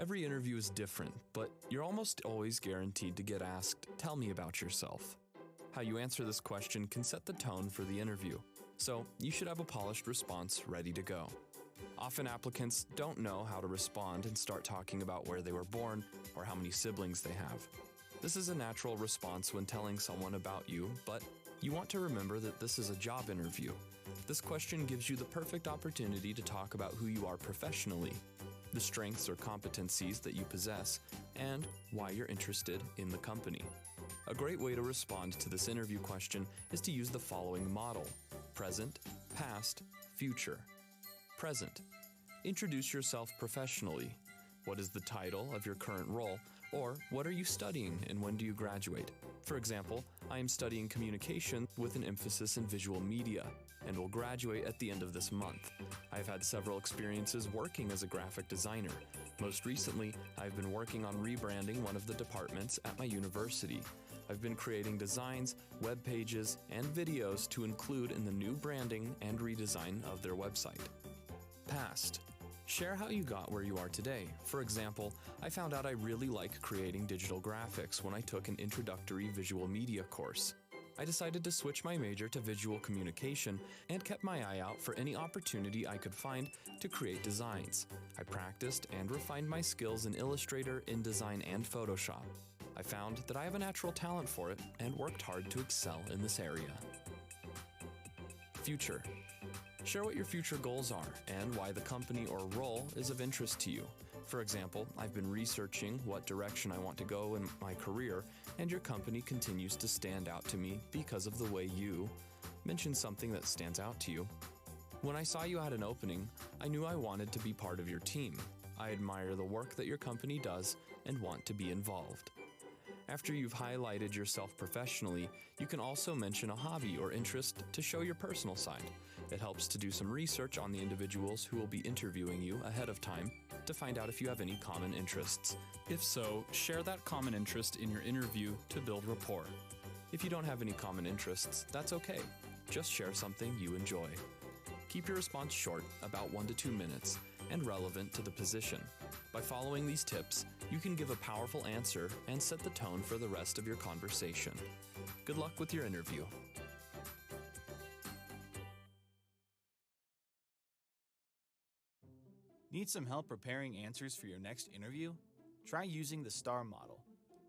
Every interview is different, but you're almost always guaranteed to get asked, "Tell me about yourself." How you answer this question can set the tone for the interview, so you should have a polished response ready to go. Often applicants don't know how to respond and start talking about where they were born or how many siblings they have. This is a natural response when telling someone about you, but you want to remember that this is a job interview. This question gives you the perfect opportunity to talk about who you are professionally, the strengths or competencies that you possess, and why you're interested in the company. A great way to respond to this interview question is to use the following model: present, past, future. Present. Introduce yourself professionally. What is the title of your current role, or what are you studying and when do you graduate? For example, I am studying communication with an emphasis in visual media and will graduate at the end of this month. I have had several experiences working as a graphic designer. Most recently, I've been working on rebranding one of the departments at my university. I've been creating designs, web pages, and videos to include in the new branding and redesign of their website. Past. Share how you got where you are today. For example, I found out I really like creating digital graphics when I took an introductory visual media course. I decided to switch my major to visual communication and kept my eye out for any opportunity I could find to create designs. I practiced and refined my skills in Illustrator, InDesign, and Photoshop. I found that I have a natural talent for it and worked hard to excel in this area. Future. Share what your future goals are and why the company or role is of interest to you. For example, I've been researching what direction I want to go in my career, and your company continues to stand out to me because of the way you mention something that stands out to you. When I saw you had an opening, I knew I wanted to be part of your team. I admire the work that your company does and want to be involved. After you've highlighted yourself professionally, you can also mention a hobby or interest to show your personal side. It helps to do some research on the individuals who will be interviewing you ahead of time to find out if you have any common interests. If so, share that common interest in your interview to build rapport. If you don't have any common interests, that's okay. Just share something you enjoy. Keep your response short, about 1 to 2 minutes, and relevant to the position. By following these tips, you can give a powerful answer and set the tone for the rest of your conversation. Good luck with your interview. Need some help preparing answers for your next interview? Try using the STAR model.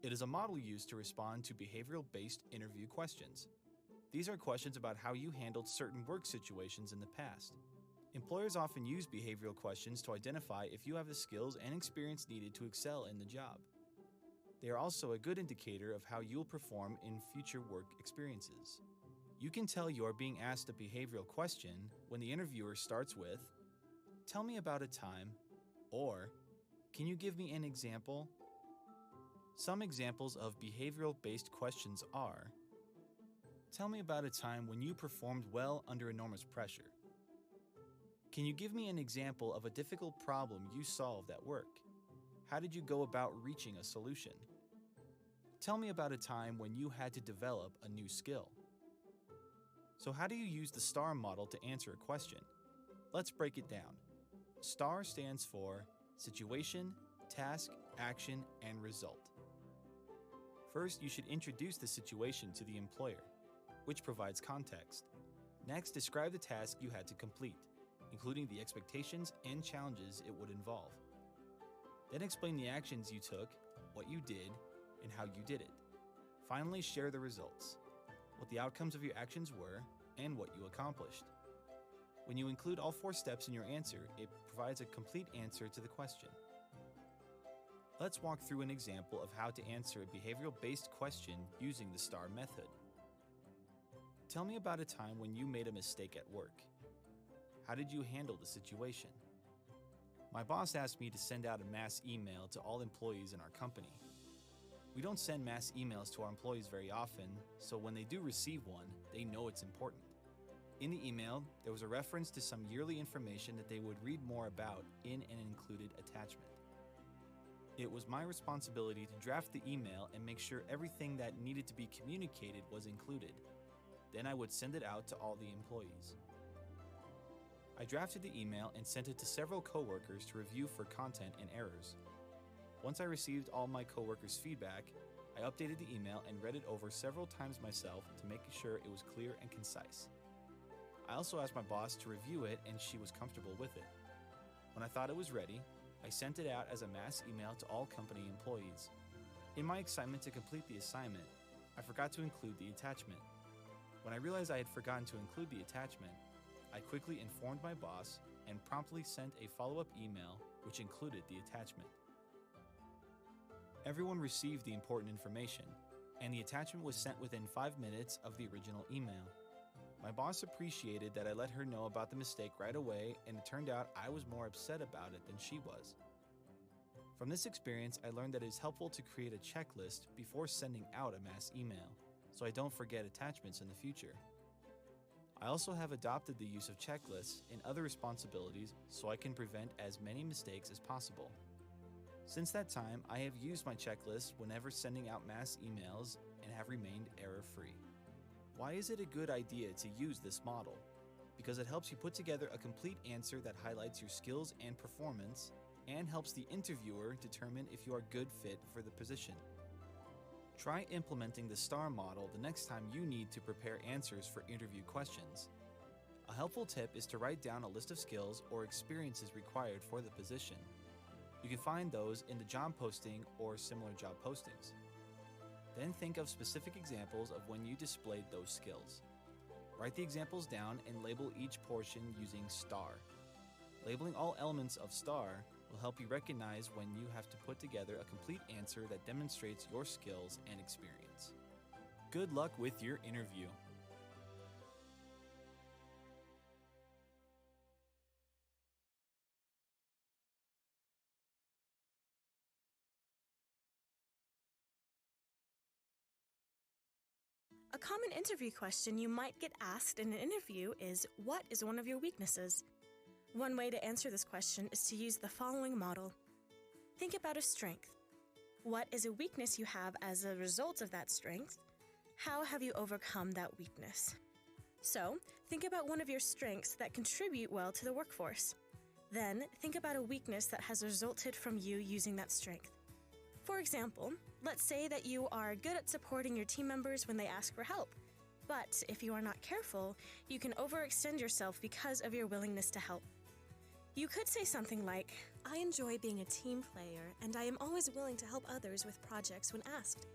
It is a model used to respond to behavioral-based interview questions. These are questions about how you handled certain work situations in the past. Employers often use behavioral questions to identify if you have the skills and experience needed to excel in the job. They are also a good indicator of how you'll perform in future work experiences. You can tell you're being asked a behavioral question when the interviewer starts with, "Tell me about a time," or "Can you give me an example?" Some examples of behavioral-based questions are, "Tell me about a time when you performed well under enormous pressure." "Can you give me an example of a difficult problem you solved at work? How did you go about reaching a solution?" "Tell me about a time when you had to develop a new skill." So how do you use the STAR model to answer a question? Let's break it down. STAR stands for Situation, Task, Action, and Result. First, you should introduce the situation to the employer, which provides context. Next, describe the task you had to complete, including the expectations and challenges it would involve. Then explain the actions you took, what you did, and how you did it. Finally, share the results, what the outcomes of your actions were, and what you accomplished. When you include all 4 steps in your answer, it provides a complete answer to the question. Let's walk through an example of how to answer a behavioral-based question using the STAR method. Tell me about a time when you made a mistake at work. How did you handle the situation? My boss asked me to send out a mass email to all employees in our company. We don't send mass emails to our employees very often, so when they do receive one, they know it's important. In the email, there was a reference to some yearly information that they would read more about in an included attachment. It was my responsibility to draft the email and make sure everything that needed to be communicated was included. Then I would send it out to all the employees. I drafted the email and sent it to several coworkers to review for content and errors. Once I received all my coworkers' feedback, I updated the email and read it over several times myself to make sure it was clear and concise. I also asked my boss to review it and she was comfortable with it. When I thought it was ready, I sent it out as a mass email to all company employees. In my excitement to complete the assignment, I forgot to include the attachment. When I realized I had forgotten to include the attachment, I quickly informed my boss and promptly sent a follow-up email which included the attachment. Everyone received the important information, and the attachment was sent within 5 minutes of the original email. My boss appreciated that I let her know about the mistake right away, and it turned out I was more upset about it than she was. From this experience, I learned that it is helpful to create a checklist before sending out a mass email, so I don't forget attachments in the future. I also have adopted the use of checklists in other responsibilities so I can prevent as many mistakes as possible. Since that time, I have used my checklist whenever sending out mass emails and have remained error-free. Why is it a good idea to use this model? Because it helps you put together a complete answer that highlights your skills and performance and helps the interviewer determine if you are a good fit for the position. Try implementing the STAR model the next time you need to prepare answers for interview questions. A helpful tip is to write down a list of skills or experiences required for the position. You can find those in the job posting or similar job postings. Then think of specific examples of when you displayed those skills. Write the examples down and label each portion using STAR. Labeling all elements of STAR will help you recognize when you have to put together a complete answer that demonstrates your skills and experience. Good luck with your interview. A common interview question you might get asked in an interview is, what is one of your weaknesses? One way to answer this question is to use the following model. Think about a strength. What is a weakness you have as a result of that strength? How have you overcome that weakness? So, think about one of your strengths that contribute well to the workforce. Then, think about a weakness that has resulted from you using that strength. For example, let's say that you are good at supporting your team members when they ask for help. But if you are not careful, you can overextend yourself because of your willingness to help. You could say something like, I enjoy being a team player, and I am always willing to help others with projects when asked.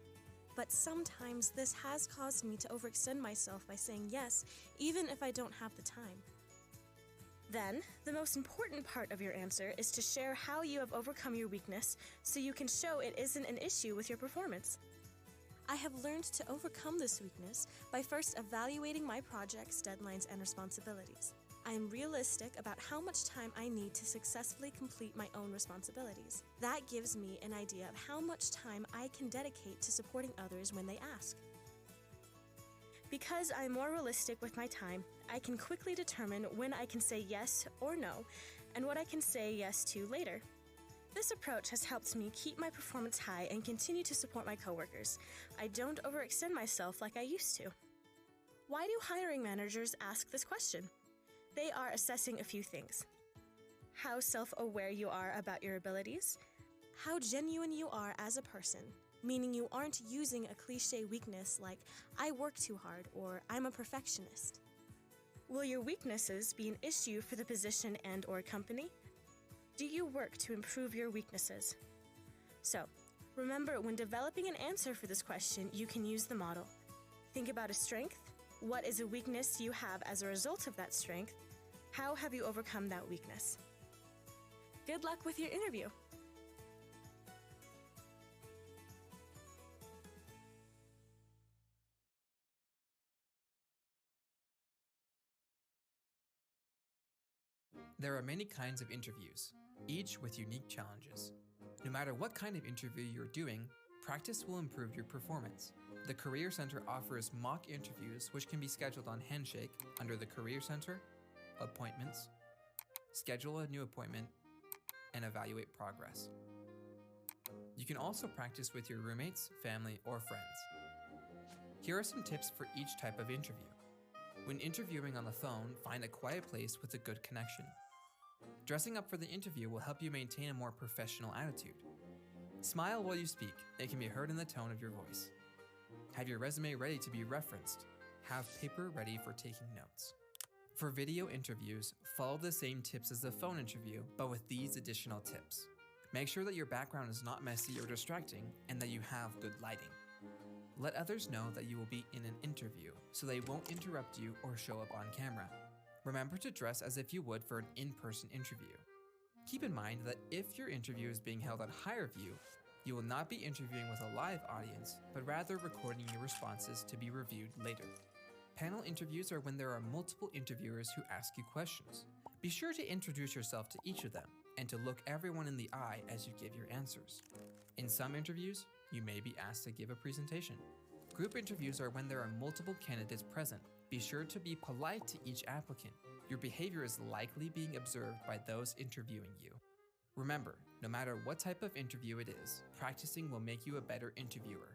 But sometimes this has caused me to overextend myself by saying yes, even if I don't have the time. Then, the most important part of your answer is to share how you have overcome your weakness so you can show it isn't an issue with your performance. I have learned to overcome this weakness by first evaluating my projects, deadlines, and responsibilities. I am realistic about how much time I need to successfully complete my own responsibilities. That gives me an idea of how much time I can dedicate to supporting others when they ask. Because I'm more realistic with my time, I can quickly determine when I can say yes or no, and what I can say yes to later. This approach has helped me keep my performance high and continue to support my coworkers. I don't overextend myself like I used to. Why do hiring managers ask this question? They are assessing a few things. How self-aware you are about your abilities, how genuine you are as a person, meaning you aren't using a cliche weakness like, I work too hard, or I'm a perfectionist. Will your weaknesses be an issue for the position and/or company? Do you work to improve your weaknesses? So, remember, when developing an answer for this question, you can use the model. Think about a strength. What is a weakness you have as a result of that strength? How have you overcome that weakness? Good luck with your interview. There are many kinds of interviews, each with unique challenges. No matter what kind of interview you're doing, practice will improve your performance. The Career Center offers mock interviews which can be scheduled on Handshake under the Career Center, Appointments, Schedule a new appointment, and Evaluate progress. You can also practice with your roommates, family, or friends. Here are some tips for each type of interview. When interviewing on the phone, find a quiet place with a good connection. Dressing up for the interview will help you maintain a more professional attitude. Smile while you speak. It can be heard in the tone of your voice. Have your resume ready to be referenced. Have paper ready for taking notes. For video interviews, follow the same tips as the phone interview, but with these additional tips. Make sure that your background is not messy or distracting and that you have good lighting. Let others know that you will be in an interview, so they won't interrupt you or show up on camera. Remember to dress as if you would for an in-person interview. Keep in mind that if your interview is being held at higher view, you will not be interviewing with a live audience, but rather recording your responses to be reviewed later. Panel interviews are when there are multiple interviewers who ask you questions. Be sure to introduce yourself to each of them and to look everyone in the eye as you give your answers. In some interviews, you may be asked to give a presentation. Group interviews are when there are multiple candidates present. Be sure to be polite to each applicant. Your behavior is likely being observed by those interviewing you. Remember, no matter what type of interview it is, practicing will make you a better interviewer.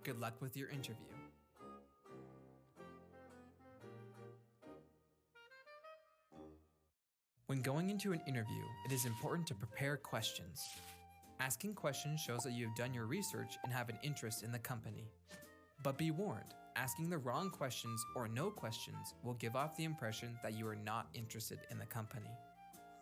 Good luck with your interview. When going into an interview, it is important to prepare questions. Asking questions shows that you have done your research and have an interest in the company. But be warned, asking the wrong questions or no questions will give off the impression that you are not interested in the company.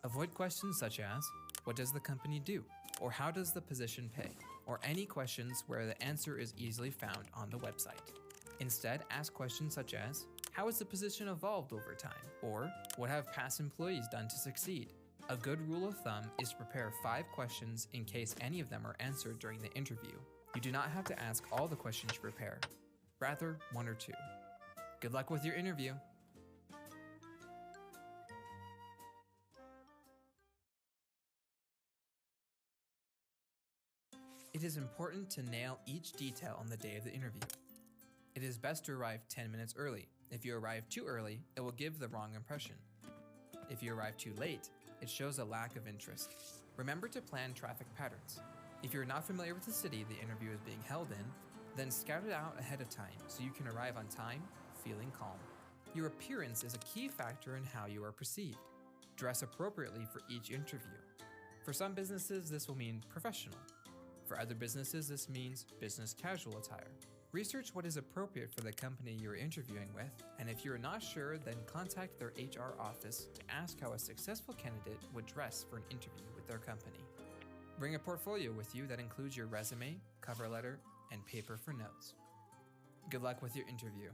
Avoid questions such as, what does the company do? Or how does the position pay? Or any questions where the answer is easily found on the website. Instead, ask questions such as, how has the position evolved over time? Or, what have past employees done to succeed? A good rule of thumb is to prepare 5 questions in case any of them are answered during the interview. You do not have to ask all the questions you prepare, rather 1 or 2. Good luck with your interview. It is important to nail each detail on the day of the interview. It is best to arrive 10 minutes early. If you arrive too early, it will give the wrong impression. If you arrive too late, it shows a lack of interest. Remember to plan traffic patterns. If you're not familiar with the city the interview is being held in, then scout it out ahead of time so you can arrive on time, feeling calm. Your appearance is a key factor in how you are perceived. Dress appropriately for each interview. For some businesses, this will mean professional. For other businesses, this means business casual attire. Research what is appropriate for the company you're interviewing with, and if you're not sure, then contact their HR office to ask how a successful candidate would dress for an interview with their company. Bring a portfolio with you that includes your resume, cover letter, and paper for notes. Good luck with your interview.